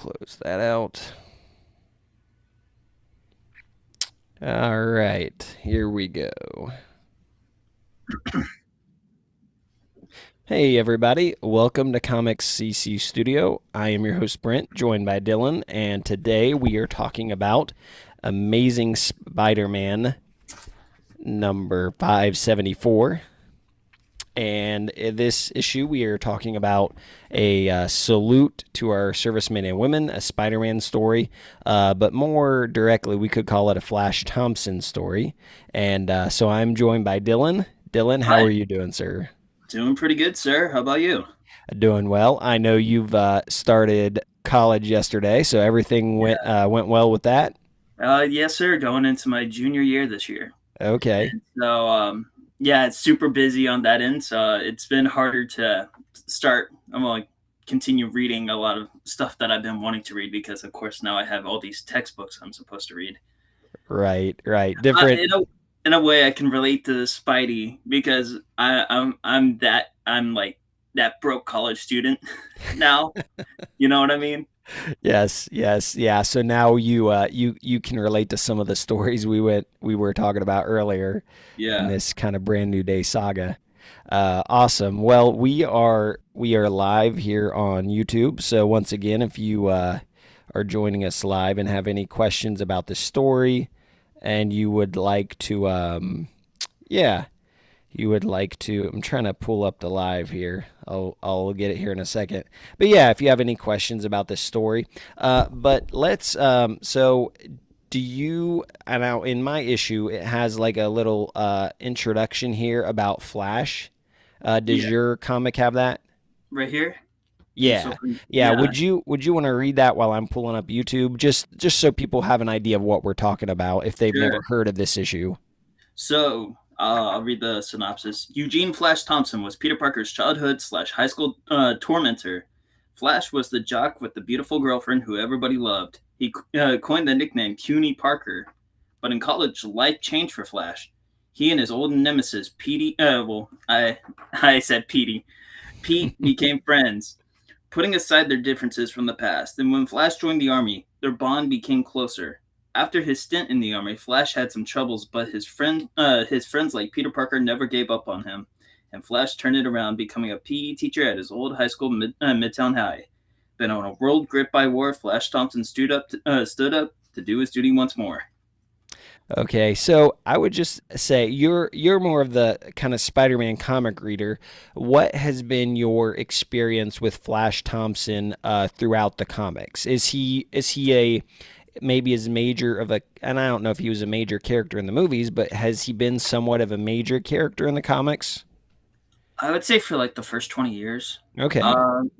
close that out. All right, here we go. Hey, everybody. Welcome to Comics CC Studio. I am your host, Brent, joined by Dylan, and today we are talking about Amazing Spider Man number 574. And in this issue, we are talking about a salute to our servicemen and women, a Spider Man story, but more directly, we could call it a Flash Thompson story. And so I'm joined by Dylan. Dylan, how Hi, are you doing, sir? doing pretty good, sir. How about you? Doing well. I know you've started college yesterday, so everything Yeah. went well with that. Yes, sir. Going into my junior year this year, Okay. and so yeah, it's super busy on that end. So it's been harder to start. I'm like continue reading a lot of stuff that I've been wanting to read because, of course, now I have all these textbooks I'm supposed to read. Right, right. Uh, Different. in a in a way, I can relate to Spidey because I'm like that broke college student now. You know what I mean? Yes, yes, yeah. So now you can relate to some of the stories we were talking about earlier in Yeah. this kind of brand new day saga. Awesome. Well, we are live here on YouTube. So once again, if you are joining us live and have any questions about the story, and you would like to, yeah, you would like to, I'm trying to pull up the live here. I'll get it here in a second. But yeah, if you have any questions about this story, but let's so do you now in my issue it has like a little introduction here about Flash. Does Yeah. your comic have that? Right here. Yeah. Yeah, Yeah. would you want to read that while I'm pulling up YouTube just so people have an idea of what we're talking about if they've never Sure. heard of this issue? So I'll read the synopsis. Eugene Flash Thompson was Peter Parker's childhood slash high school tormentor. Flash was the jock with the beautiful girlfriend who everybody loved. He coined the nickname CUNY Parker. But in college, life changed for Flash. He and his old nemesis, Petey, I said Petey. Pete became friends, putting aside their differences from the past. And when Flash joined the army, their bond became closer. After his stint in the army, Flash had some troubles, but his friends like Peter Parker never gave up on him, and Flash turned it around, becoming a PE teacher at his old high school, Midtown High. Then, on a world gripped by war, Flash Thompson stood up to do his duty once more. Okay, so I would just say you're more of the kind of Spider-Man comic reader. What has been your experience with Flash Thompson throughout the comics? Is he a maybe as major of a and I don't know if he was a major character in the movies, but has he been somewhat of a major character in the comics? I would say for like the first 20 years. Okay.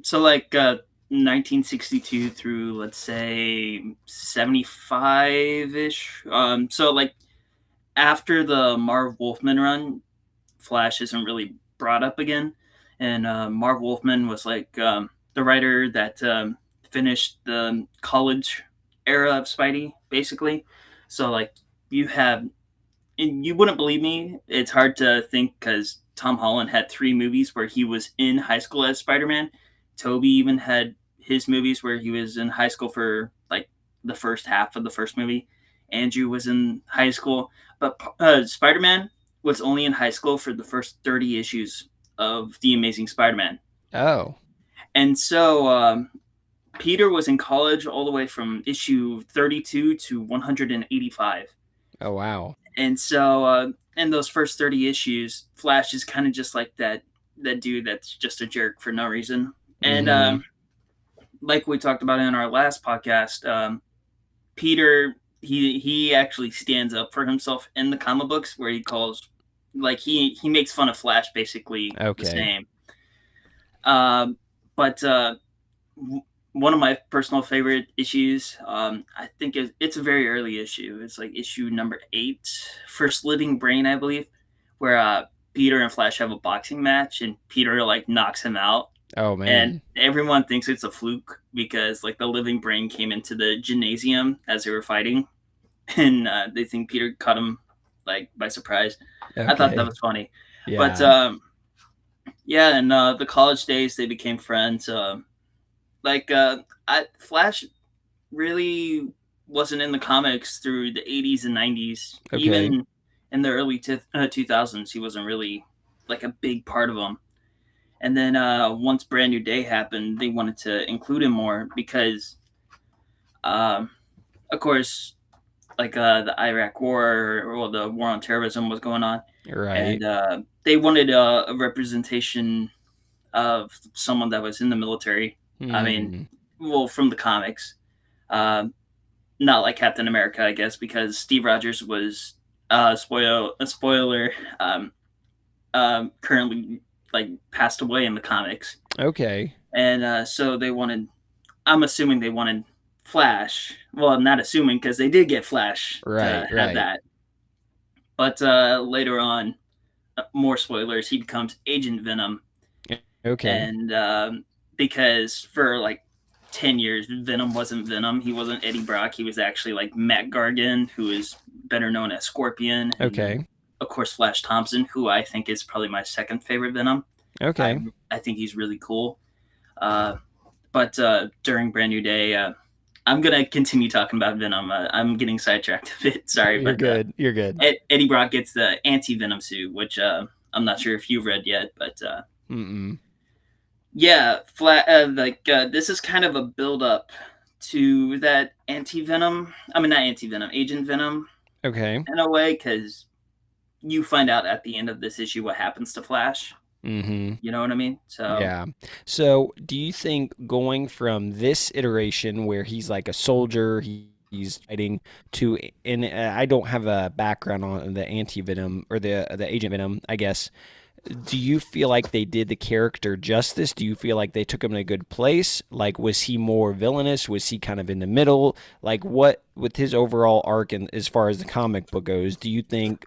So like 1962 through let's say 75 ish. So like after the Marv Wolfman run, Flash isn't really brought up again, and Marv Wolfman was like the writer that finished the college era of Spidey, basically. So like you have, and you wouldn't believe me. It's hard to think because Tom Holland had three movies where he was in high school as Spider Man. Toby even had his movies where he was in high school for like the first half of the first movie. Andrew was in high school, but Spider Man was only in high school for the first 30 issues of The Amazing Spider Man. Oh. And so Peter was in college all the way from issue 32 to 185. Oh wow. And so in those first 30 issues, Flash is kind of just like that dude that's just a jerk for no reason. And Mhm. like we talked about in our last podcast, Peter he actually stands up for himself in the comic books where he calls like he makes fun of Flash basically the Okay. same. But one of my personal favorite issues, I think it's a very early issue. It's like issue number 8, First Living Brain, I believe, where Peter and Flash have a boxing match, and Peter like knocks him out, Oh and man. everyone thinks it's a fluke because like the living brain came into the gymnasium as they were fighting, and they think Peter caught him like by surprise. I thought that Okay. was funny, but Yeah. yeah, and the college days they became friends. Like Flash really wasn't in the comics through the 80s and 90s. Okay. Even in the early 2000s, he wasn't really like a big part of them. And then once Brand New Day happened, they wanted to include him more because, um, of course, like the Iraq War or the War on Terrorism was going on, Right. and they wanted a representation of someone that was in the military. I mean, Hmm. well, from the comics, uh, not like Captain America, I guess, because Steve Rogers was spoiler currently like passed away in the comics, Okay. and so they wanted. I'm assuming they wanted Flash. Well, I'm not assuming because they did get Flash Right. to have Right. that. But later on, more spoilers, he becomes Agent Venom. Okay. And because for like 10 years, Venom wasn't Venom. He wasn't Eddie Brock. He was actually like Matt Gargan, who is better known as Scorpion. And Okay. of course, Flash Thompson, who I think is probably my second favorite Venom. I, Okay. I think he's really cool. Uh, but during Brand New Day, I'm gonna continue talking about Venom. I'm getting sidetracked a bit. Sorry, You're but good. You're good. Eddie Brock gets the anti Venom suit, which I'm not sure if you've read yet, but Mm-mm. yeah, this is kind of a build up to that anti Venom. I mean, not anti Venom, Agent Venom Okay. in a way, because you find out at the end of this issue what happens to Flash. Mm-hmm. You know what I mean? So, Yeah. So, do you think going from this iteration where he's like a soldier, he's fighting to, and I don't have a background on the anti venom or the agent venom, I guess. Do you feel like they did the character justice? Do you feel like they took him in a good place? Like, was he more villainous? Was he kind of in the middle? Like, what with his overall arc and as far as the comic book goes, do you think?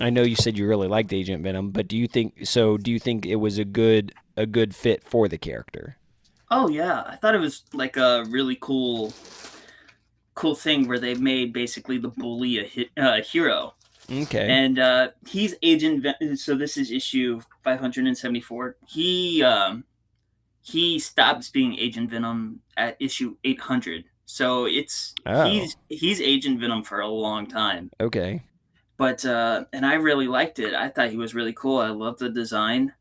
I know you said you really liked Agent Venom, but do you think so? Do you think it was a good fit for the character? oh yeah, I thought it was like a really cool thing where they made basically the bully a hero. Okay. And he's So this is issue 574. He stops being Agent Venom at issue 800. So it's Oh. he's Agent Venom for a long time. Okay. But and I really liked it. I thought he was really cool. I love the design.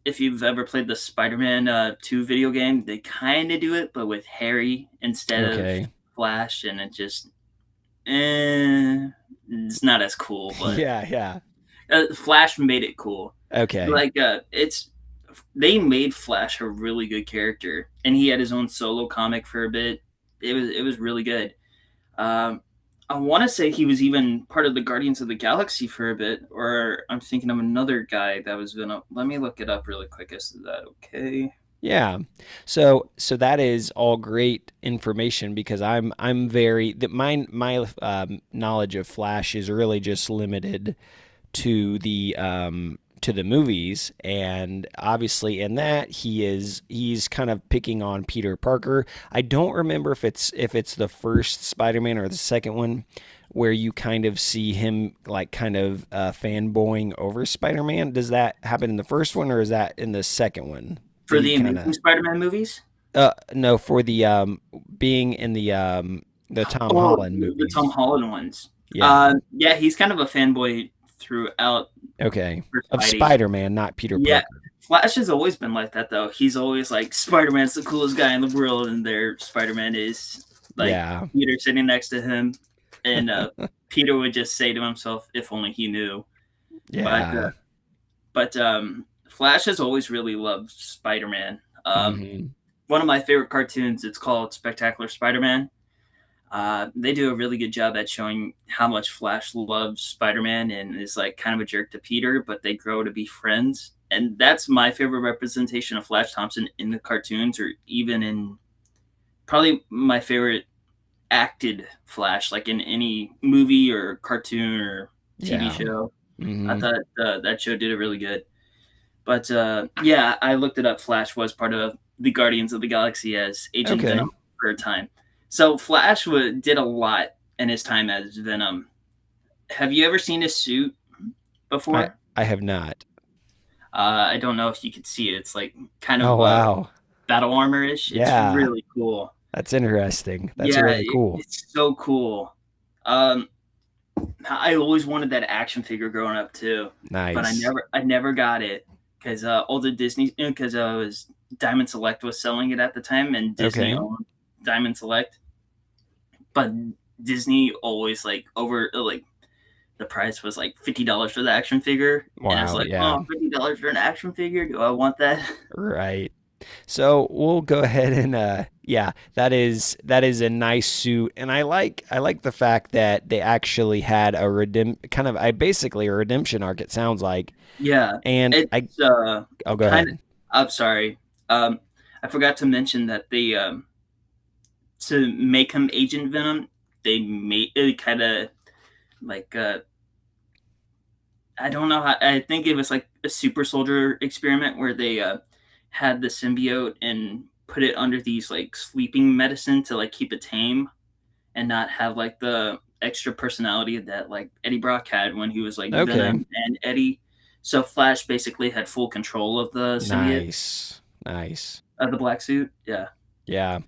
If you've ever played the Spider-Man 2 video game, they kind of do it, but with Harry instead of Okay. Flash, and it just eh, it's not as cool. But Yeah. Yeah. Flash made it cool. Okay. Like it's they made Flash a really good character, and he had his own solo comic for a bit. It was really good. Um, I want to say he was even part of the Guardians of the Galaxy for a bit, or I'm thinking of another guy that was Venom. Let me look it up really quick. Is that okay? Yeah. So that is all great information because I'm very that my knowledge of Flash is really just limited to the movies, and obviously in that he's kind of picking on Peter Parker. I don't remember if it's the first Spider-Man or the second one where you kind of see him like kind of fanboying over Spider-Man. Does that happen in the first one or is that in the second one? Do For you the kind of Amazing Spider-Man movies. no, for the being in the Tom Oh, Holland the Tom movies. Holland ones. Yeah. Yeah, he's kind of a fanboy throughout Okay. for Of Spidey. Spider-Man, not Peter Yeah, Parker. Flash has always been like that though. He's always like Spider-Man's the coolest guy in the world, and there Spider-Man is like Yeah. Peter sitting next to him, and Peter would just say to himself, "If only he knew." But Yeah. Flash has always really loved Spider-Man. Mhm. One of my favorite cartoons. It's called Spectacular Spider-Man. They do a really good job at showing how much Flash loves Spider-Man and is like kind of a jerk to Peter, but they grow to be friends. And that's my favorite representation of Flash Thompson in the cartoons, or even in probably my favorite acted Flash, like in any movie or cartoon or TV Yeah. show. I Mhm. thought that show did it really good. But yeah, I looked it up. Flash was part of the Guardians of the Galaxy as Agent Okay. Venom for a time. So Flash did a lot in his time as Venom. Have you ever seen his suit I before? I have not. I don't know if you could see it. It's like kind Oh of wow. battle armor ish. It's Yeah, really cool. that's interesting. That's Yeah, really cool. it's so cool. Um, I always wanted that action figure growing up too, but Nice. I never got it because all the Disney because was Diamond Select was selling it at the time, and Disney Okay. owned Diamond Select, but Disney always like over like the price was like $50 for the action figure, and it's Wow. like, Yeah. oh, $50 for an action figure? Do I want that? Right. So we'll go ahead and yeah, that is a nice suit, and I like the fact that they actually had a kind of I basically a redemption arc. It sounds like, Yeah, and it's I'll go kind of. ahead. I'm sorry. Um, I forgot to mention that they to make him Agent Venom, they made it kind of like I don't know how. I think it was like a super soldier experiment where they had the symbiote and put it under these like sleeping medicine to like keep it tame and not have like the extra personality that like Eddie Brock had when he was like Okay. Venom and Eddie. So Flash basically had full control of the symbiote Nice. Nice. of the black suit. Yeah. Yeah.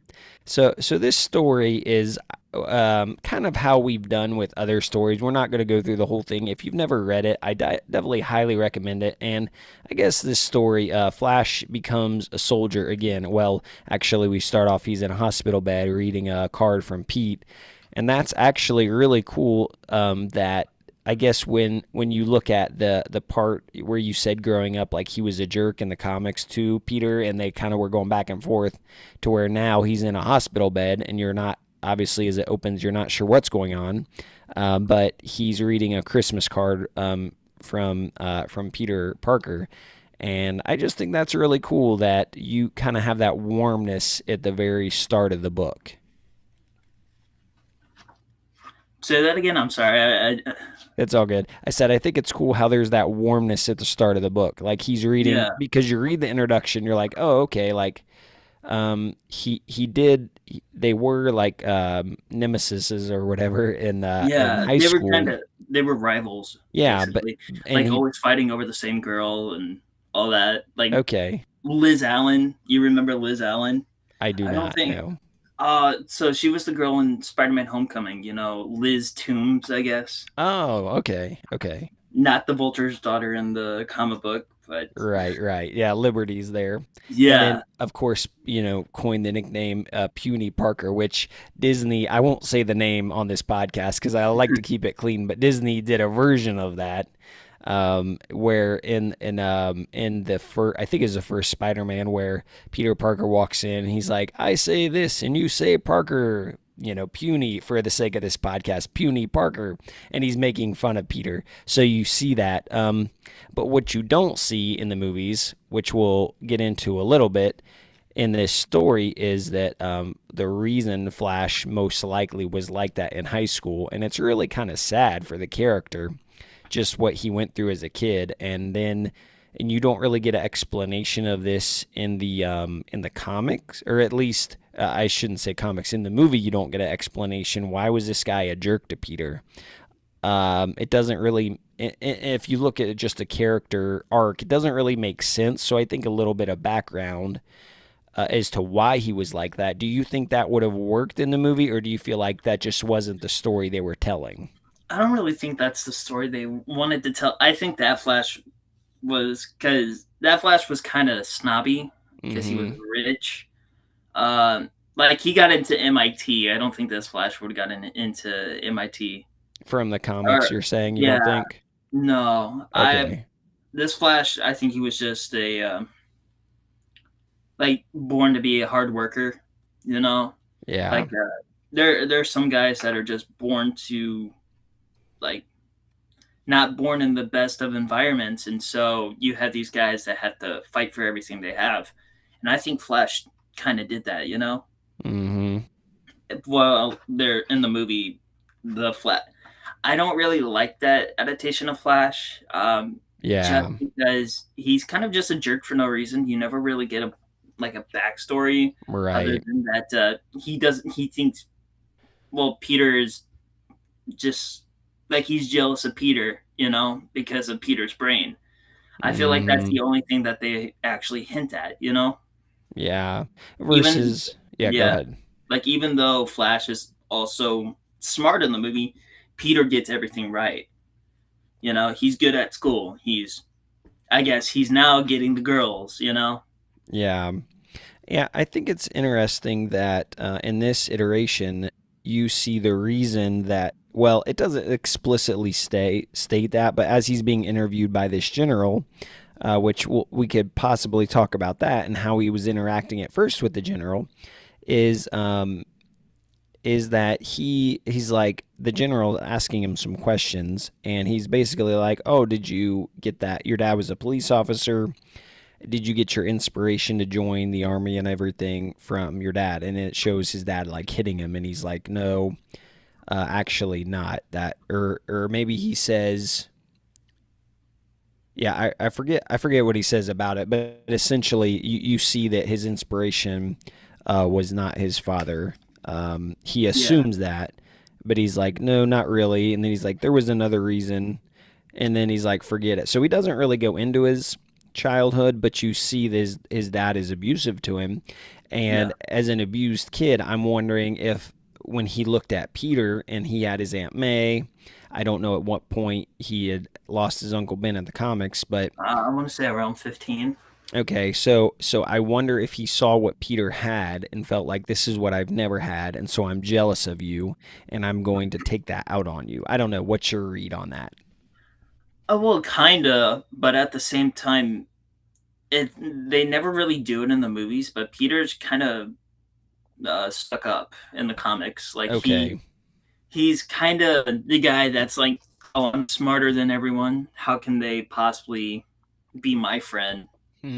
So this story is kind of how we've done with other stories. We're not going to go through the whole thing. If you've never read it, I definitely highly recommend it. And I guess this story, Flash becomes a soldier again. Well, actually, we start off he's in a hospital bed reading a card from Pete, and that's actually really cool. That I guess when you look at the part where you said growing up, like he was a jerk in the comics to Peter, and they kind of were going back and forth to where now he's in a hospital bed, and you're not obviously as it opens, you're not sure what's going on, but he's reading a Christmas card from Peter Parker. And I just think that's really cool that you kind of have that warmness at the very start of the book. Say that again. I'm sorry. It's all good. I said I think it's cool how there's that warmness at the start of the book. Like he's reading Yeah. because you read the introduction, you're like, oh, okay, like he did they were like nemesises or whatever in Yeah. high school. They were rivals Yeah, but basically, and like he always fighting over the same girl and all that. Like okay, Liz Allen. You remember Liz Allen? I do I don't not think. know. So she was the girl in Spider-Man: Homecoming. You know, Liz Toombs, I guess. Oh, okay, okay. Not the Vulture's daughter in the comic book, but Right, right. Yeah, Liberty's there. And yeah, then, of course, coined the nickname Puny Parker, which Disney, I won't say the name on this podcast because I like to keep it clean, but Disney did a version of that where in the first, I think it's the first Spider-Man where Peter Parker walks in, and he's like, I say this and you say Parker, puny for the sake of this podcast, puny Parker, and he's making fun of Peter. So you see that. But what you don't see in the movies, which we'll get into a little bit in this story, is that the reason Flash most likely was like that in high school, and it's really kind of sad for the character, just what he went through as a kid, and you don't really get an explanation of this in the comics, or at least I shouldn't say comics. In the movie, you don't get an explanation. Why was this guy a jerk to Peter? It doesn't really. If you look at just a character arc, it doesn't really make sense. So I think a little bit of background as to why he was like that. Do you think that would have worked in the movie, or do you feel like that just wasn't the story they were telling? I don't really think that's the story they wanted to tell. I think that Flash was because that Flash was kind of snobby because he was Mm-hmm. rich. Like he got into MIT. I don't think this Flash would have gotten into MIT. From the comics, Or you're saying you yeah, don't think? no, I Okay. this Flash. I think he was just a like born to be a hard worker. You know, Yeah. like there's some guys that are just born to like not born in the best of environments, and so you have these guys that have to fight for everything they have, and I think Flash kind of did that. You know, Mm-hmm. well, they're in the movie, the Flat. I don't really like that adaptation of Flash, just Yeah. because he's kind of just a jerk for no reason. You never really get a like a backstory other Right. than that he doesn't. He thinks well, Peter is just like he's jealous of Peter, you know, because of Peter's brain. I feel like that's Mm-hmm. the only thing that they actually hint at, you know. Yeah. Even Versus, yeah, go yeah, ahead. like even though Flash is also smart in the movie, Peter gets everything right. You know, he's good at school. I guess he's now getting the girls. You know. Yeah. Yeah, I think it's interesting that in this iteration, you see the reason that, well, it doesn't explicitly state that, but as he's being interviewed by this general, which we could possibly talk about that and how he was interacting at first with the general, is is that he's like the general asking him some questions, and he's basically like, "Oh, did you get that? Your dad was a police officer. Did you get your inspiration to join the army and everything from your dad?" And it shows his dad like hitting him, and he's like, "No, actually not that." Or maybe he says, "Yeah, I forget what he says about it." But essentially, you see that his inspiration was not his father. He Yeah. assumes that, but he's like, "No, not really." And then he's like, "There was another reason." And then he's like, "Forget it." So he doesn't really go into his childhood, but you see that his dad is abusive to him. Yeah. And as an abused kid, I'm wondering if when he looked at Peter and he had his Aunt May, I don't know at what point he had lost his Uncle Ben in the comics, but I want to say around 15. okay, so I wonder if he saw what Peter had and felt like this is what I've never had, and so I'm jealous of you, and I'm going to take that out on you. I don't know. What's your read on that? Oh, well, kinda, but at the same time, they never really do it in the movies. But Peter's kind of stuck up in the comics. Like Okay. he's kind of the guy that's like, oh, I'm smarter than everyone. How can they possibly be my friend?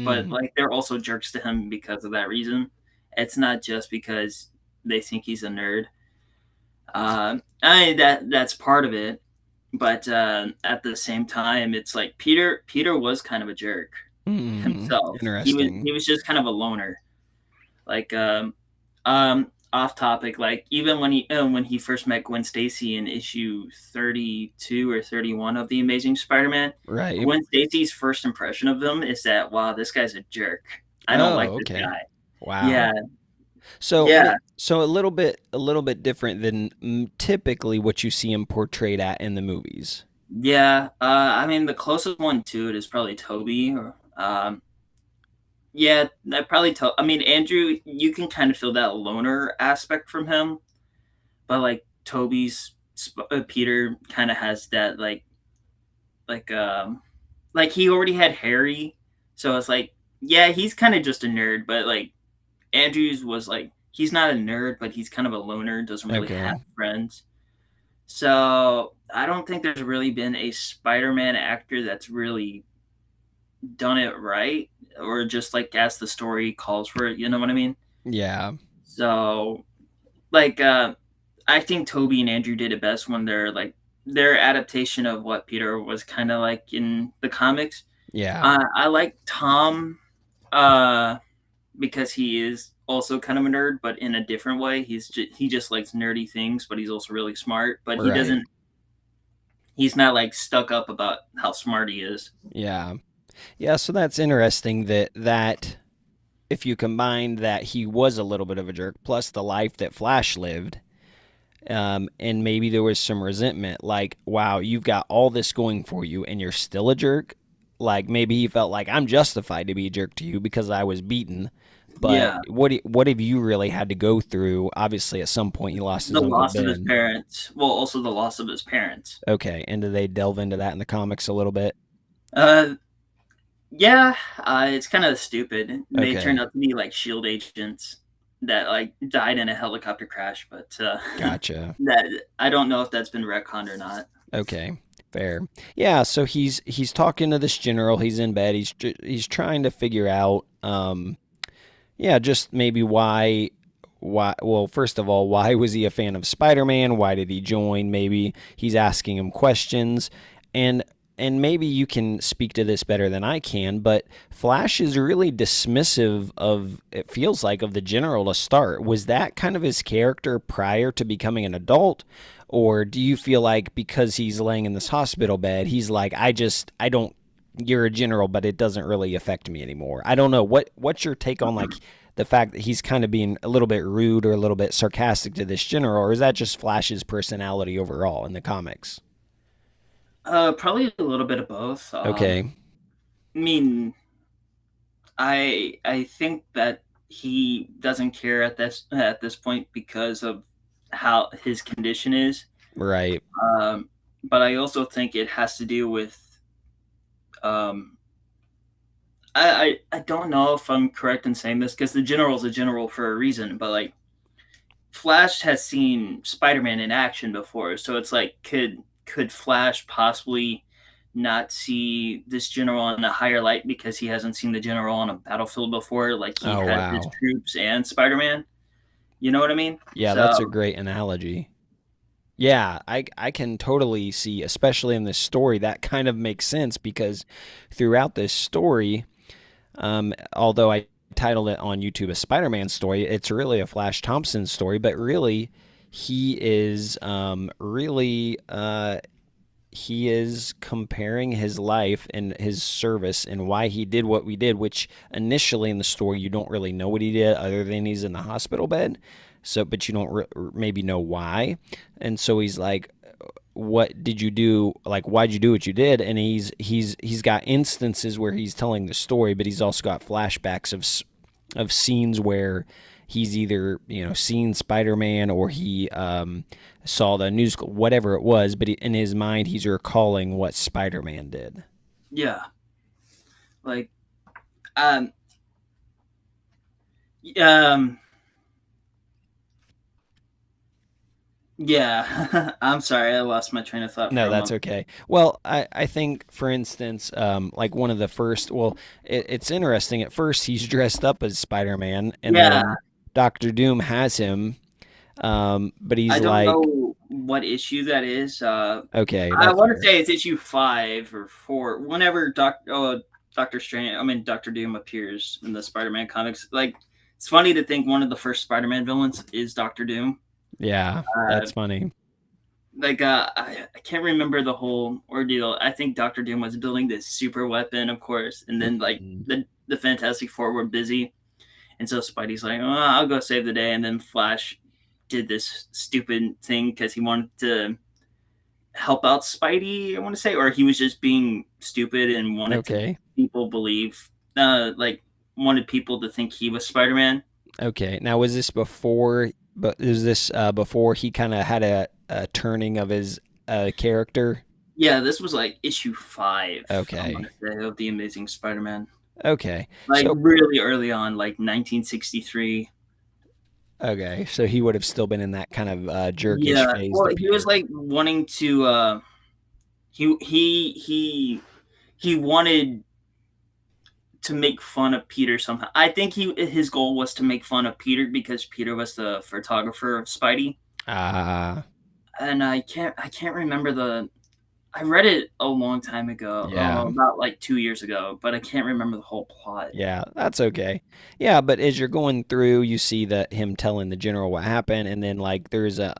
But Hmm. like they're also jerks to him because of that reason. It's not just because they think he's a nerd. That's part of it, but at the same time, it's like Peter was kind of a jerk Hmm. himself. Interesting. He was just kind of a loner. Like off topic. Like even when he first met Gwen Stacy in issue 32 or 31 of the Amazing Spider-Man, Right. Gwen Stacy's first impression of him is that wow, this guy's a jerk. I don't Oh, like this okay. guy. Wow. Yeah, So, yeah, so a little bit different than typically what you see him portrayed at in the movies. yeah. I mean, the closest one to it is probably Toby. Or yeah, I probably tell. I mean, Andrew, you can kind of feel that loner aspect from him, but like Peter kind of has that like like he already had Harry, so it's like yeah, he's kind of just a nerd, but like Andrews was like he's not a nerd, but he's kind of a loner, doesn't really have Okay. friends. So I don't think there's really been a Spider-Man actor that's really done it right, or just like as the story calls for it. You know what I mean? Yeah. So like I think Toby and Andrew did it best when they're like their adaptation of what Peter was kind of like in the comics. Yeah. I like Tom uh, because he is also kind of a nerd, but in a different way. He just likes nerdy things, but he's also really smart. But he Right. doesn't. He's not like stuck up about how smart he is. Yeah. Yeah, so that's interesting that if you combine that he was a little bit of a jerk plus the life that Flash lived, and maybe there was some resentment, like, wow, you've got all this going for you and you're still a jerk. Like maybe he felt like I'm justified to be a jerk to you because I was beaten. But Yeah, what have you really had to go through? Obviously, at some point he lost his the uncle loss of his Ben. parents. Well, also the loss of his parents. Okay, and do they delve into that in the comics a little bit? Uh, yeah, it's kind of stupid. They turned Okay, out to be like shield agents that like died in a helicopter crash, but gotcha. that I don't know if that's been retconned or not. Okay, fair. Yeah, so he's talking to this general. He's in bed. He's trying to figure out, yeah, just maybe why. Well, first of all, why was he a fan of Spider-Man? Why did he join? Maybe he's asking him questions, and and maybe you can speak to this better than I can. But Flash is really dismissive of it feels like of the general to start. Was that kind of his character prior to becoming an adult? Or do you feel like because he's laying in this hospital bed, he's like, I don't, you're a general, but it doesn't really affect me anymore. I don't know. What's your take on like the fact that he's kind of being a little bit rude or a little bit sarcastic to this general, or is that just Flash's personality overall in the comics? Probably a little bit of both. Okay. I mean, I think that he doesn't care at this point because of how his condition is. Right. But I also think it has to do with um, I don't know if I'm correct in saying this because the general's a general for a reason, but like Flash has seen Spider-Man in action before, so it's like could Flash possibly not see this general in a higher light because he hasn't seen the general on a battlefield before, like he Oh, has his wow. troops and Spider-Man. You know what I mean? Yeah, that's a So great analogy. Yeah, I can totally see, especially in this story, that kind of makes sense because throughout this story, although I titled it on YouTube a Spider-Man story, it's really a Flash Thompson story, but really he is he is comparing his life and his service and why he did what we did, which initially in the story you don't really know what he did other than he's in the hospital bed. So, but you don't maybe know why. And so he's like, what did you do? Like, why'd you do what you did? And he's got instances where he's telling the story, but he's also got flashbacks of scenes where he's either seen Spider-Man or he saw the news, whatever it was. But in his mind, he's recalling what Spider-Man did. yeah, like um um yeah. I'm sorry, I lost my train of thought for No, a that's moment. okay. Well, I think, for instance, like one of the first, well, it's interesting. At first, he's dressed up as Spider Man, and Yeah, then Doctor Doom has him, but I he's don't like, know what issue that is. okay, I that's want to fair. say it's issue 5 or 4. Whenever Doctor Strange, I mean Doctor Doom appears in the Spider-Man comics, like it's funny to think one of the first Spider-Man villains is Doctor Doom. Yeah, Uh, that's funny. I can't remember the whole ordeal. I think Doctor Doom was building this super weapon, of course, and then like Mhm. the Fantastic Four were busy, and so Spidey's like, oh, I'll go save the day, and then Flash did this stupid thing because he wanted to help out Spidey, I want to say, or he was just being stupid and wanted to Okay, people believe, like wanted people to think he was Spider Man. okay. Now, was this before? But is this before he kind of had a turning of his character? Yeah, this was like issue 5, I want Okay, to say, of the Amazing Spider Man. okay. Like So really early on, like 1963. okay, so he would have still been in that kind of jerkish Yeah, phase well, to he was Peter. like wanting to. He wanted to make fun of Peter somehow. I think his goal was to make fun of Peter because Peter was the photographer of Spidey, Ah, and I can't remember the. I read it a long time ago, yeah, about like 2 years ago, but I can't remember the whole plot. yeah, that's okay. Yeah, but as you're going through, you see that him telling the general what happened, and then like there's a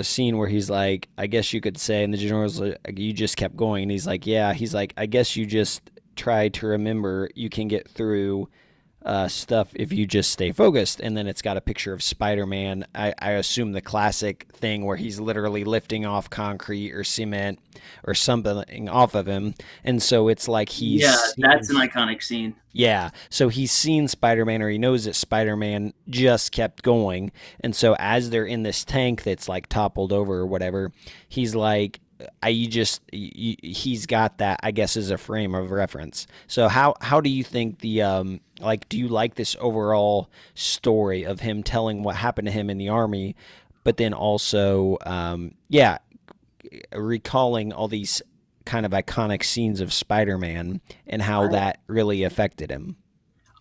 scene where he's like, I guess you could say, and the general's like, you just kept going, and he's like, yeah, he's like, I guess you just tried to remember you can get through stuff if you just stay focused. And then it's got a picture of Spider-Man. I assume the classic thing where he's literally lifting off concrete or cement or something off of him. And so it's like he's Yeah, seen, that's an iconic scene. yeah. So he's seen Spider-Man or he knows that Spider-Man just kept going. And so as they're in this tank that's like toppled over or whatever, he's like, he's got that, I guess, as a frame of reference. So how do you think the like, do you like this overall story of him telling what happened to him in the army, but then also yeah, recalling all these kind of iconic scenes of Spider-Man and how I, that really affected him?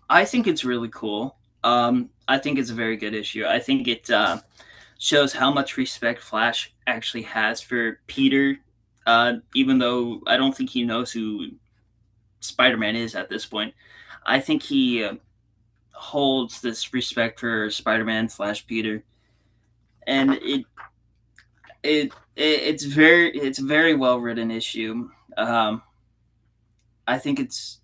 I think it's really cool. I think it's a very good issue. I think it shows how much respect Flash actually has for Peter, even though I don't think he knows who Spider Man is at this point. I think he holds this respect for Spider Man slash Peter, and it's a very well written issue. I think it's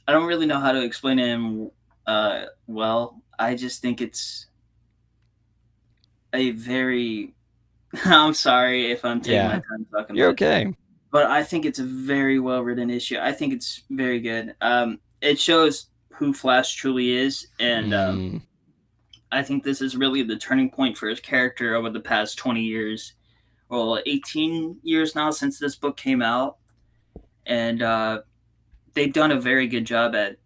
I don't really know how to explain him well. I just think it's a very I'm sorry if I'm taking my Yeah, time talking, you're okay. but I think it's a very well written issue. I think it's very good. It shows who Flash truly is, and Mm, I think this is really the turning point for his character over the past 20 years. Well, 18 years now since this book came out, and they've done a very good job at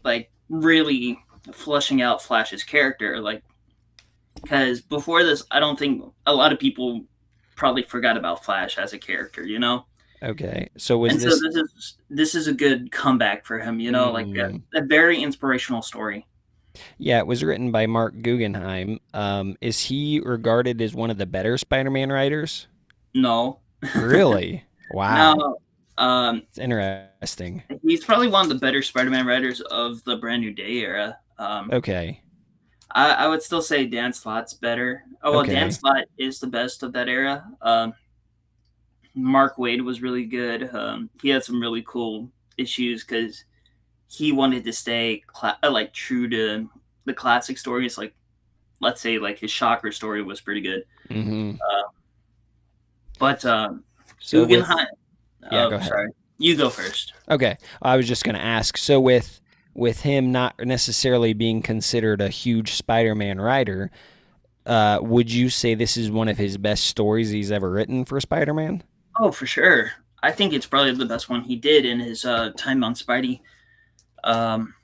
like really flushing out Flash's character. Like, because before this, I don't think a lot of people probably forgot about Flash as a character, you know. okay. So was And so this? this is a good comeback for him, you know, like Mm, a very inspirational story. yeah, it was written by Mark Guggenheim. Is he regarded as one of the better Spider-Man writers? No, Really? Wow, no, um, it's interesting. he's probably one of the better Spider-Man writers of the Brand New Day era. Okay, I would still say Dan Slott's better. Oh well, Dan okay. Slott is the best of that era. Mark Wade was really good. He had some really cool issues because he wanted to stay like true to the classic stories. Like let's say like his Shocker story was pretty good. Mm-hmm. But So with, Guggenheim. yeah, Oh, go ahead. sorry. You go first. Okay, I was just gonna ask. So with him not necessarily being considered a huge Spider-Man writer, would you say this is one of his best stories he's ever written for Spider-Man? Oh, for sure. I think it's probably the best one he did in his time on Spidey. Um,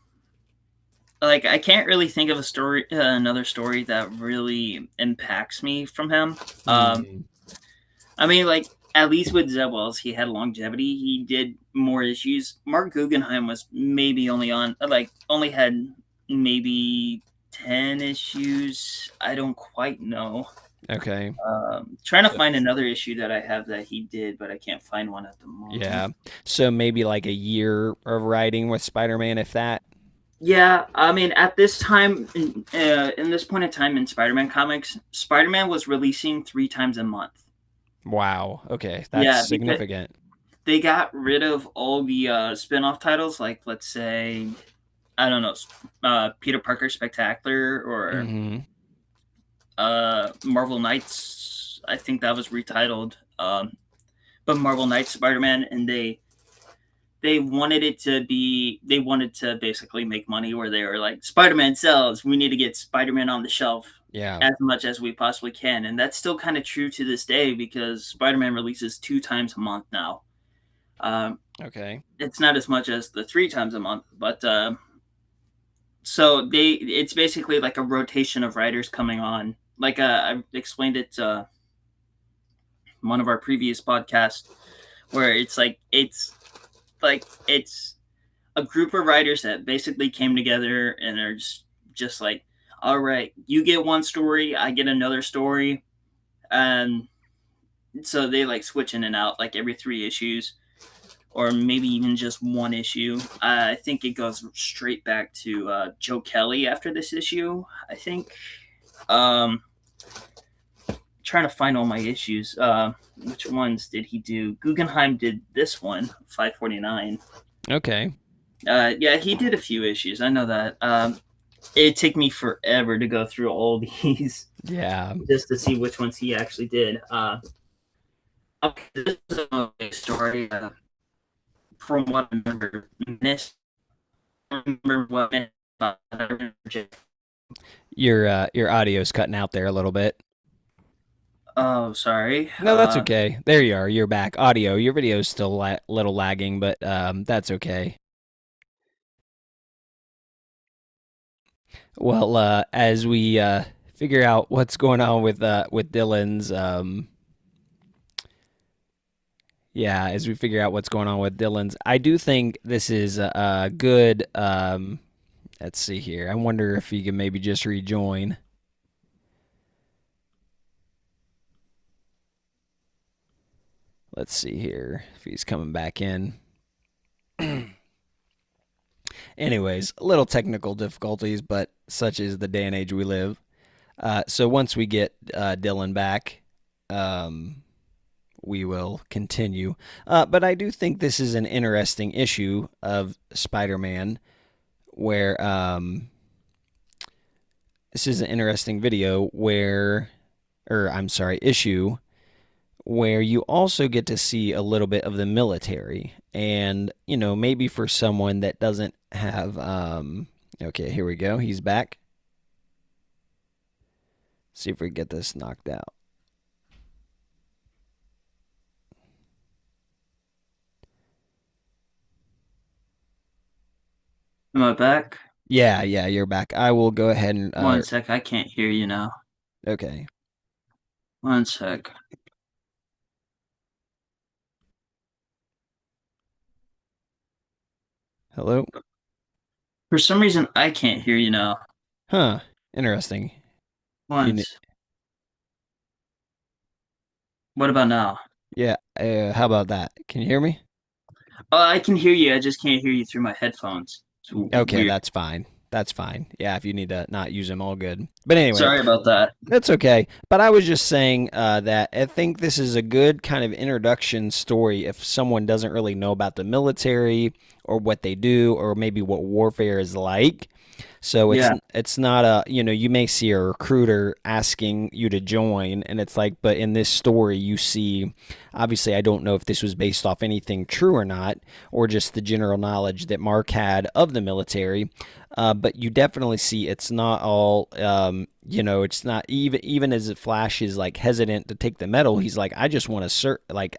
like I can't really think of a story, another story that really impacts me from him. Um, Hmm. I mean, like at least with Zeb Wells, he had longevity. He did more issues. Mark Guggenheim was maybe only on like only had maybe 10 issues. I don't quite know. Okay. Trying to So find another issue that I have that he did, but I can't find one at the moment. yeah. So maybe like a year of writing with Spider-Man, if that. Yeah, I mean, at this time, in this point in time in Spider-Man comics, Spider-Man was releasing 3 times a month. Wow. Okay, that's Yeah, because significant. they got rid of all the spin-off titles, like let's say, I don't know, Peter Parker Spectacular or Mm-hmm. Marvel Knights. I think that was retitled, but Marvel Knights Spider-Man, and they wanted it to be they wanted to basically make money where they were like Spider-Man sells, we need to get Spider-Man on the shelf Yeah. as much as we possibly can, and that's still kind of true to this day because Spider-Man releases 2 times a month now. um, Okay. it's not as much as the 3 times a month, but so it's basically like a rotation of writers coming on, like I explained it one of our previous podcasts, where it's a group of writers that basically came together and are just like, all right, you get one story, I get another story, and so they like switch in and out like every 3 issues, or maybe even just one issue. I think it goes straight back to Joe Kelly after this issue. I think. Um, Trying to find all my issues. Which ones did he do? Guggenheim did this one, 549. Okay. Yeah, he did a few issues. I know that. It'd take me forever to go through all these Yeah. just to see which ones he actually did. Okay, this is a story from what I remember. I remember what minute, Your audio's cutting out there a little bit. oh, sorry. No, that's okay. There you are. You're back. Audio. Your video's still a little lagging, but that's okay. Well, as we figure out what's going on with Dylan's yeah, as we figure out what's going on with Dylan's, I do think this is a good. Let's see here. I wonder if he can maybe just rejoin. Let's see here if he's coming back in. Anyways, a little technical difficulties, but such is the day and age we live. So once we get Dylan back, um, we will continue. But I do think this is an interesting issue of Spider-Man, where this is an interesting video where, or I'm sorry, issue where you also get to see a little bit of the military. And, maybe for someone that doesn't have, okay, here we go. He's back. See if we get this knocked out. Am I back? Yeah, you're back. I will go ahead and, One sec, I can't hear you now. okay. One sec. Hello? For some reason, I can't hear you now. Huh. Interesting. You, Once. What about now? yeah, how about that? Can you hear me? I can hear you. I just can't hear you through my headphones. It's Okay, weird. that's fine. That's fine. Yeah, if you need to not use them, all good. But anyway, Sorry about that. that's okay. But I was just saying that I think this is a good kind of introduction story if someone doesn't really know about the military or what they do or maybe what warfare is like. So Yeah, it's not a, you may see a recruiter asking you to join and it's like, but in this story you see, obviously I don't know if this was based off anything true or not or just the general knowledge that Mark had of the military. But you definitely see it's not all it's not even as Flash is like hesitant to take the medal, he's like, I just want to like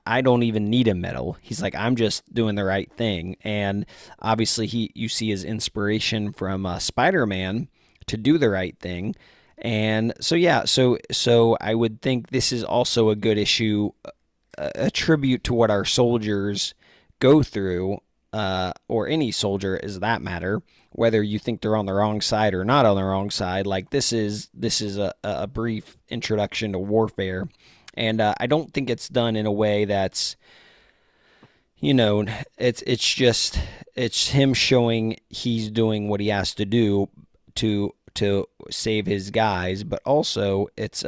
I don't even need a medal. He's like, I'm just doing the right thing. And obviously, you see his inspiration from Spider-Man to do the right thing. And so yeah, so I would think this is also a good issue, a tribute to what our soldiers go through, or any soldier, is that matter. Whether you think they're on the wrong side or not on the wrong side, like this is a brief introduction to warfare, and I don't think it's done in a way that's it's him showing he's doing what he has to do to save his guys, but also it's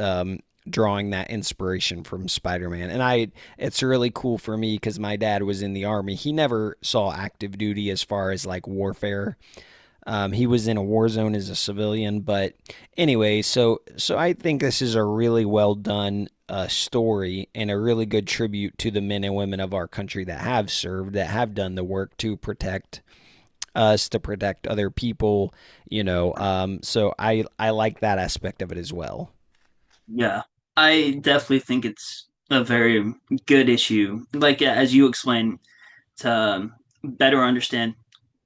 drawing that inspiration from Spider-Man. And it's really cool for me because my dad was in the army. He never saw active duty as far as like warfare. He was in a war zone as a civilian, but anyway, so I think this is a really well done story and a really good tribute to the men and women of our country that have served, that have done the work to protect us, to protect other people. So I like that aspect of it as well. yeah. I definitely think it's a very good issue. Like as you explained, to better understand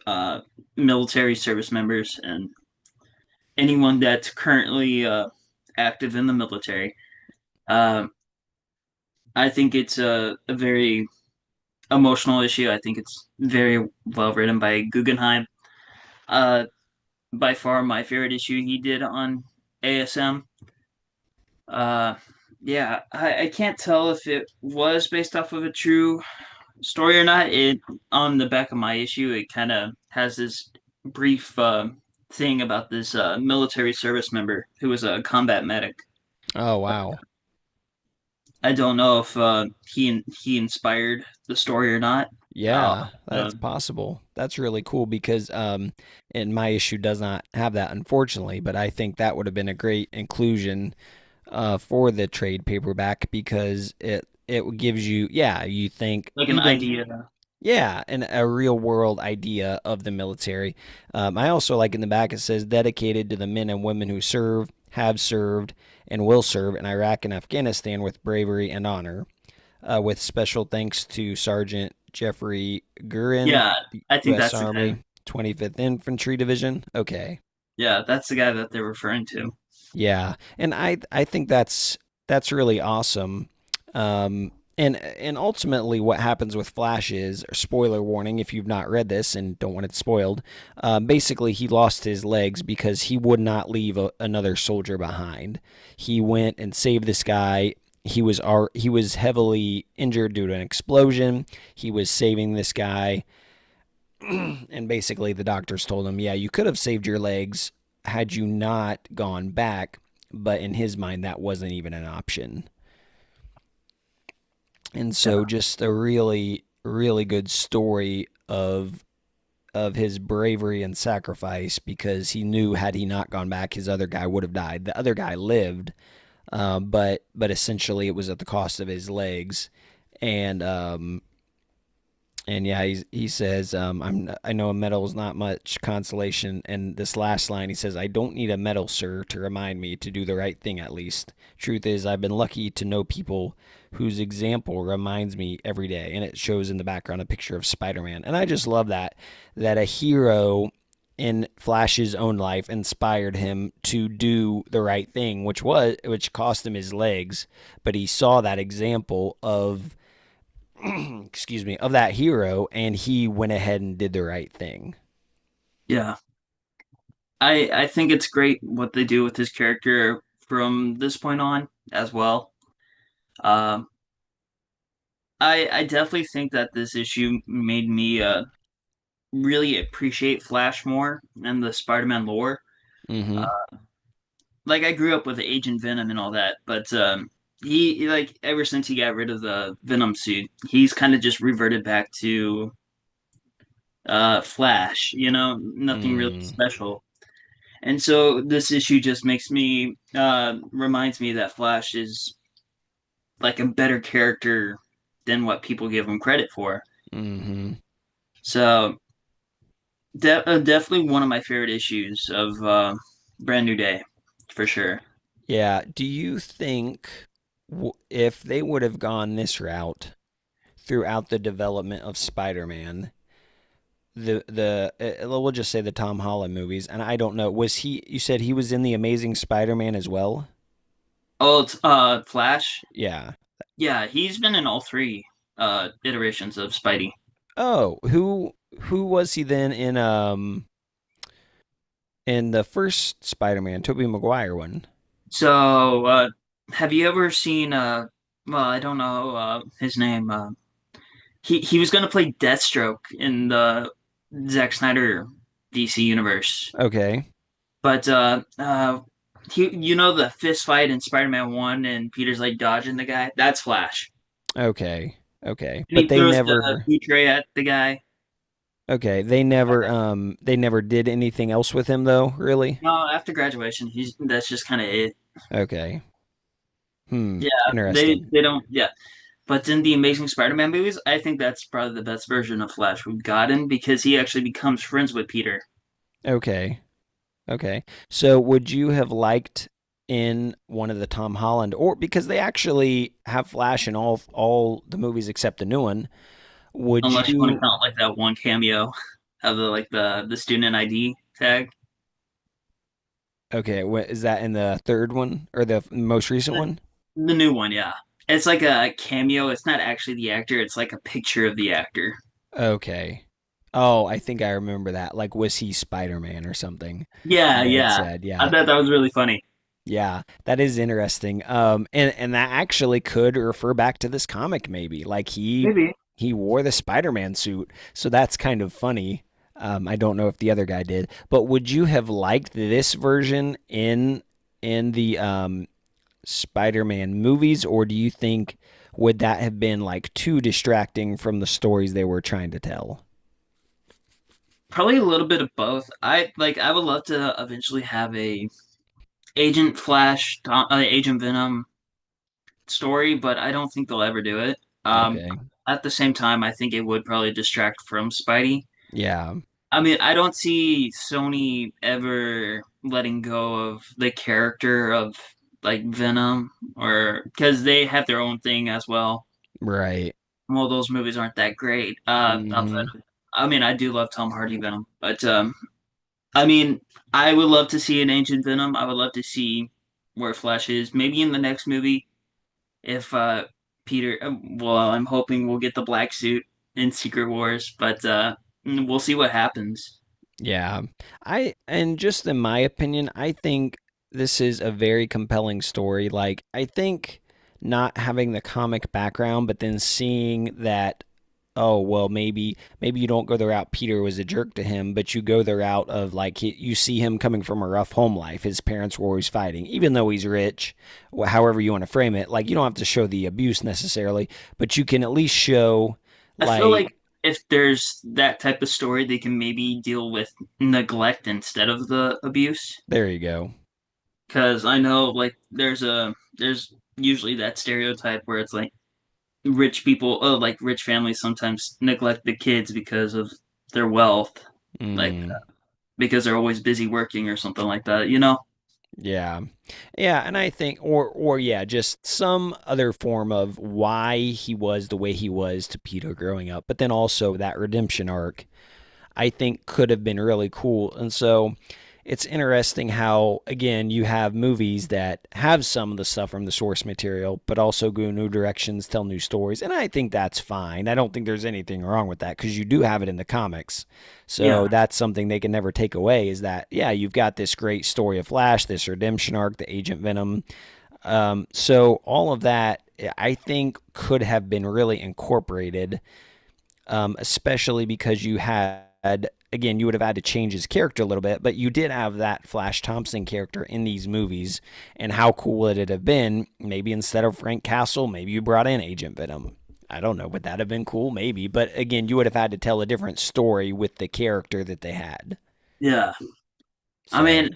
uh, military service members and anyone that's currently active in the military. Uh, I think it's a very emotional issue. I think it's very well written by Guggenheim. Uh, by far my favorite issue he did on ASM. Uh, yeah, I can't tell if it was based off of a true story or not. It on the back of my issue, it kind of has this brief thing about this military service member who was a combat medic. Oh wow. I don't know if he inspired the story or not. Yeah, Uh, that's possible. That's really cool because and my issue does not have that, unfortunately, but I think that would have been a great inclusion for the trade paperback because it gives you, yeah, you think like an even, idea. yeah, and a real world idea of the military. I also like in the back it says dedicated to the men and women who serve, have served, and will serve in Iraq and Afghanistan with bravery and honor. With special thanks to Sergeant Jeffrey Gurin, Yeah, I think U.S. that's the guy. Army 25th Infantry Division. Okay. Yeah, that's the guy that they're referring to. Yeah, and I think that's really awesome. And ultimately, what happens with Flash is, spoiler warning if you've not read this and don't want it spoiled. Basically, he lost his legs because he would not leave another soldier behind. He went and saved this guy. He was heavily injured due to an explosion. He was saving this guy, and basically the doctors told him, yeah, you could have saved your legs had you not gone back, but in his mind that wasn't even an option. And Yeah. so just a really, really good story of his bravery and sacrifice because he knew had he not gone back, his other guy would have died. The other guy lived, but essentially it was at the cost of his legs. And yeah, he says, I know a medal is not much consolation. And this last line, he says, I don't need a medal, sir, to remind me to do the right thing at least. Truth is, I've been lucky to know people whose example reminds me every day. And it shows in the background a picture of Spider-Man. And I just love that a hero in Flash's own life inspired him to do the right thing, which cost him his legs. But he saw that example of excuse me, of that hero, and he went ahead and did the right thing. Yeah. I think it's great what they do with his character from this point on as well. Um, I definitely think that this issue made me really appreciate Flash more and the Spider-Man lore. Mm-hmm. Like I grew up with Agent Venom and all that, but he like ever since he got rid of the Venom suit, he's kind of just reverted back to Flash. Nothing really Mm, special. And so this issue just makes me reminds me that Flash is like a better character than what people give him credit for. mm-hmm. So definitely one of my favorite issues of Brand New Day, for sure. Yeah. Do you think if they would have gone this route throughout the development of Spider-Man, we'll just say the Tom Holland movies, and I don't know, was he? You said he was in the Amazing Spider-Man as well. Oh, it's Flash. Yeah. Yeah, he's been in all three iterations of Spidey. Oh, who was he then in the first Spider-Man, Tobey Maguire one? So, have you ever seen well, I don't know his name. He was going to play Deathstroke in the Zack Snyder DC universe. Okay. But the fist fight in Spider-Man 1 and Peter's like dodging the guy? That's Flash. Okay. Okay. And But he throws the food tray at the guy. okay, they never did anything else with him though, really? No, after graduation, he's that's just kind of it. Okay. Hmm. Yeah, they Interesting. they don't yeah. But in the Amazing Spider-Man movies, I think that's probably the best version of Flash we've gotten because he actually becomes friends with Peter. Okay. Okay. So would you have liked in one of the Tom Holland or because they actually have Flash in all the movies except the new one, would Unless you want to you count like that one cameo of the student ID tag. okay, what is that in the third one or the most recent The, one? the new one, yeah. It's like a cameo. It's not actually the actor. It's like a picture of the actor. Okay. Oh, I think I remember that. Like was he Spider-Man or something? Yeah, They had yeah. said, I yeah. thought that was really funny. Yeah, that is interesting. And that actually could refer back to this comic, maybe. Like Maybe. he wore the Spider-Man suit, so that's kind of funny. I don't know if the other guy did, but would you have liked this version in the Spider-Man movies, or do you think would that have been like too distracting from the stories they were trying to tell? Probably a little bit of both. I would love to eventually have a Agent Flash, Agent Venom story, but I don't think they'll ever do it. Okay. At the same time, I think it would probably distract from Spidey. Yeah. I mean, I don't see Sony ever letting go of the character of like Venom, or because they have their own thing as well. Right. Well, those movies aren't that great. Hmm. I mean, I do love Tom Hardy Venom, but I mean, I would love to see an Ancient Venom. I would love to see where Flash is. Maybe in the next movie, if Peter. Well, I'm hoping we'll get the black suit in Secret Wars, but we'll see what happens. Yeah. And just in my opinion, I think this is a very compelling story. I think not having the comic background, but then seeing that oh well, maybe you don't go the route Peter was a jerk to him, but you go the route of like you see him coming from a rough home life. His parents were always fighting, even though he's rich. However you want to frame it, like you don't have to show the abuse necessarily, but you can at least show I feel like like if there's that type of story, they can maybe deal with neglect instead of the abuse. there you go. Because I know like there's usually that stereotype where it's like rich people, oh, like rich families sometimes neglect the kids because of their wealth, like Mm. because they're always busy working or something like that, you know? Yeah. Yeah, and I think or yeah, just some other form of why he was the way he was to Peter growing up, but then also that redemption arc I think could have been really cool. And so it's interesting how again you have movies that have some of the stuff from the source material but also go new directions, tell new stories, and I think that's fine. I don't think there's anything wrong with that because you do have it in the comics. So Yeah, that's something they can never take away is that yeah, you've got this great story of Flash, this redemption arc, the Agent Venom. So all of that I think could have been really incorporated, especially because you had again you would have had to change his character a little bit, but you did have that Flash Thompson character in these movies, and how cool would it have been? Maybe instead of Frank Castle, maybe you brought in Agent Venom. I don't know, would that have been cool? Maybe, but again, you would have had to tell a different story with the character that they had. yeah. I So mean,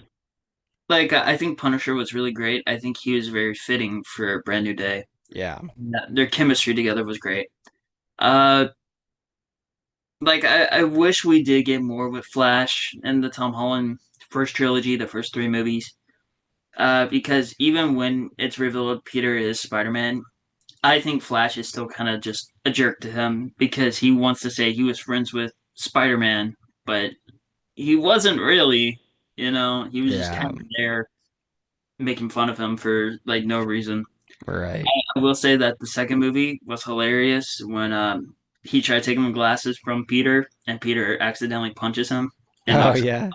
like I think Punisher was really great. I think he was very fitting for Brand New Day. yeah, Yeah, their chemistry together was great. Uh, like I wish we did get more with Flash and the Tom Holland first trilogy, the first three movies. Because even when it's revealed Peter is Spider-Man, I think Flash is still kind of just a jerk to him because he wants to say he was friends with Spider-Man, but he wasn't really. You know, he was just yeah, kind of there making fun of him for like no reason. right. I will say that the second movie was hilarious when he tried taking the glasses from Peter and Peter accidentally punches him and Oh knocks him. yeah,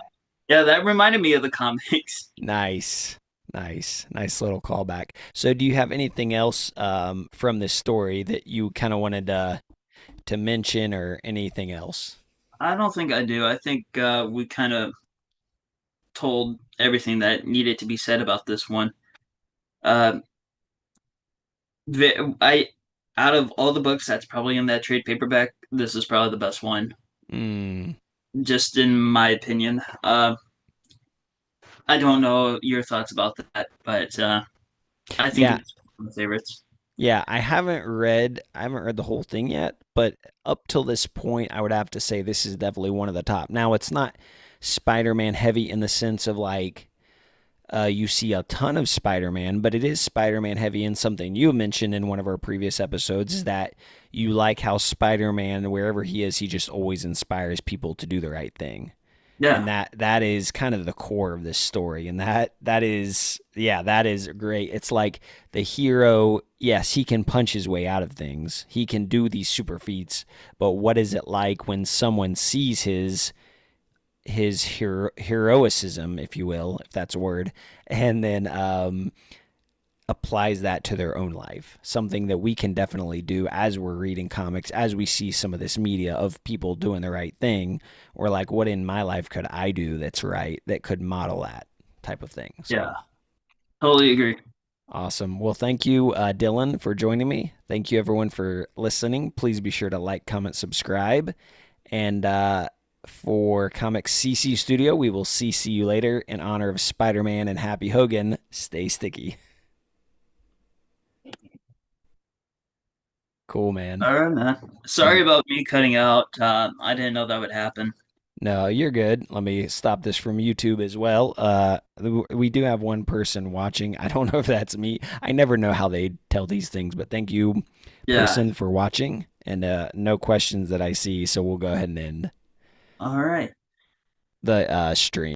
Yeah, that reminded me of the comics. nice. Nice little callback. So, do you have anything else from this story that you kind of wanted to mention or anything else? I don't think I do. I think we kind of told everything that needed to be said about this one. Uh, I out of all the books that's probably in that trade paperback, this is probably the best one, Mm, just in my opinion. I don't know your thoughts about that, but I think yeah, it's one of my favorites. yeah. I haven't read the whole thing yet, but up till this point, I would have to say this is definitely one of the top. Now, it's not Spider-Man heavy in the sense of like you see a ton of Spider-Man, but it is Spider-Man heavy in something you mentioned in one of our previous episodes is that you like how Spider-Man, wherever he is, he just always inspires people to do the right thing. And Yeah, that is kind of the core of this story, and that is yeah, that is great. It's like the hero, yes, he can punch his way out of things, he can do these super feats, but what is it like when someone sees his heroicism, if you will, if that's a word, and then applies that to their own life. Something that we can definitely do as we're reading comics, as we see some of this media of people doing the right thing, or like, what in my life could I do that's right that could model that type of thing. So yeah, totally agree. awesome. Well, thank you, Dylan, for joining me. Thank you, everyone, for listening. Please be sure to like, comment, subscribe. And for Comics CC Studio, we will CC you later in honor of Spider Man and Happy Hogan. Stay sticky. Cool, man. All right, man. Sorry And about me cutting out. I didn't know that would happen. no, you're good. Let me stop this from YouTube as well. We do have one person watching. I don't know if that's me. I never know how they tell these things, but thank you, Yeah. person, for watching. And no questions that I see, so we'll go ahead and end All right. the stream.